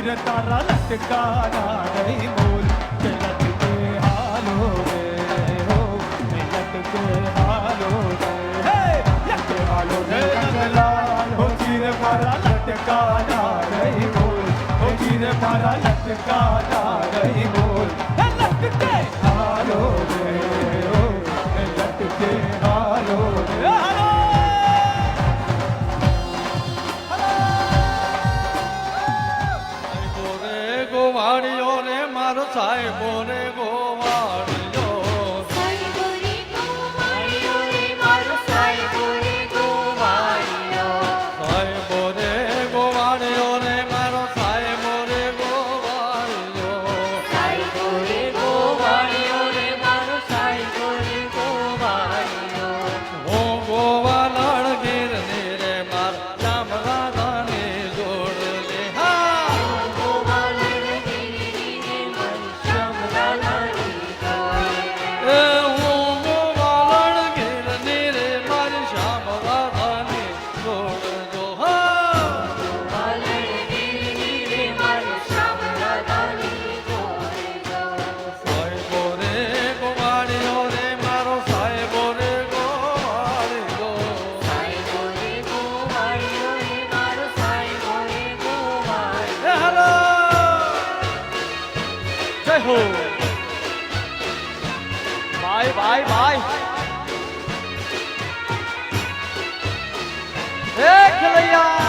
વીર તારા લટકાના નહીં બોલ કે લટકે હાલો રે હો લટકે હાલો રે હે લટકે હાલો રે નંદલાલ હો વીર મારા લટકાના નહીં બોલ હો વીર મારા લટકાના નહીં બોલ હે લટકે હાલો રે હો લટકે હાલો રે હાલો ગોવાળિયો રે મારો સાહેબો રે ગોવાળિયો સાહેબો રે ગોવાળિયો રે મારો સાહેબો રે ગોવાળિયો સાહેબો રે ગોવાળિયો રે મારો સાહેબો રે ગોવાળિયો સાહેબો રે ગોવાળિયો રે મારો સાહેબો રે ગોવાળિયો હો ગોવાલણ ગીર ને રે માર રામ રાધાને જોડ લે હા એ હું ગોવાલણ ગીર ને રે મારી શ્યામ રાધાને જોડજો હા સાહેબો રે ગોવાળિયો રે મારો સાહેબો રે ગોવાળિયો એ હાલો જય હો બાય બાય બાય એ ખેલૈયા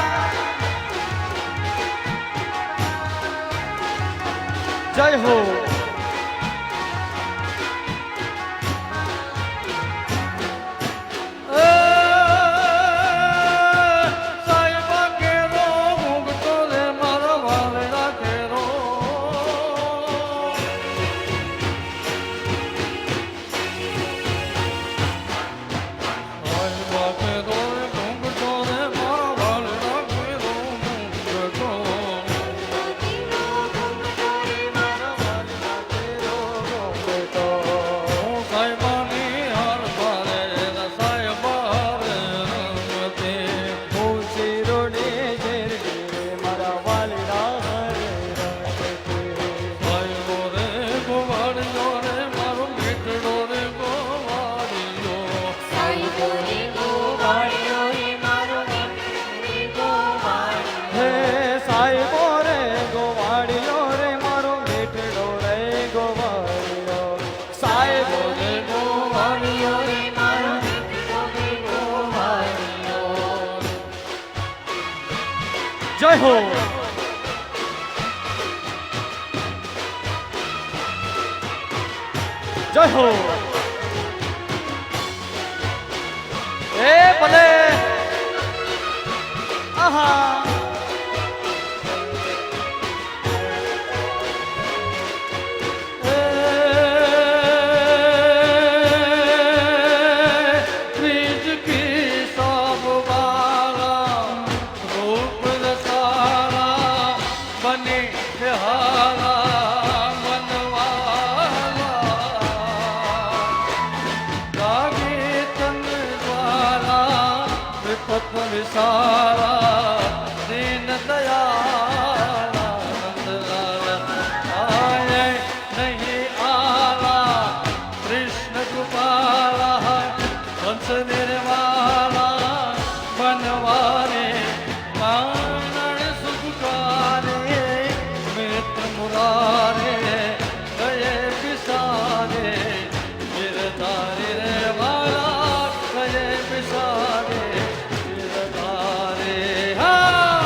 જય હો સાહેબા કેરો ઊંઘતો રે મારા વાલડા કેરો સાહેબા કેરો ઊંઘતો રે મારા વાલડા કેરો ઊંઘતો સાહેબાની હાર પારે રે સાહેબા રે રંગતે હું શિરોડે ઝેર રે મારા વાલડા હરે રંગતે સાહેબો રે ગોવાળિયો રે મારો મીઠડો રે ગોવાળિયો હે સાહેબો રે ગોવાળિયો રે મારો બેટડો રે ગોવાળિયો સાહેબો રે ગોવાળિયો રે જય હો જય હો એ ભલે આહા ब्रिज की सब बाला रूप रसाला बने हारा मनवाला रागे तन द्वारा विपत विसारा दीन दयाला नंदलाला आए नहीं आला कृष्ण कृपाला हंस निर्वाला बनवारे मानण सुखकारे मित्र मुरारे गए पिसारे गिरधारी रे वाला गए पिसारे गिरधारे हाँ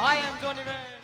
Hi, I'm Johnny Ray.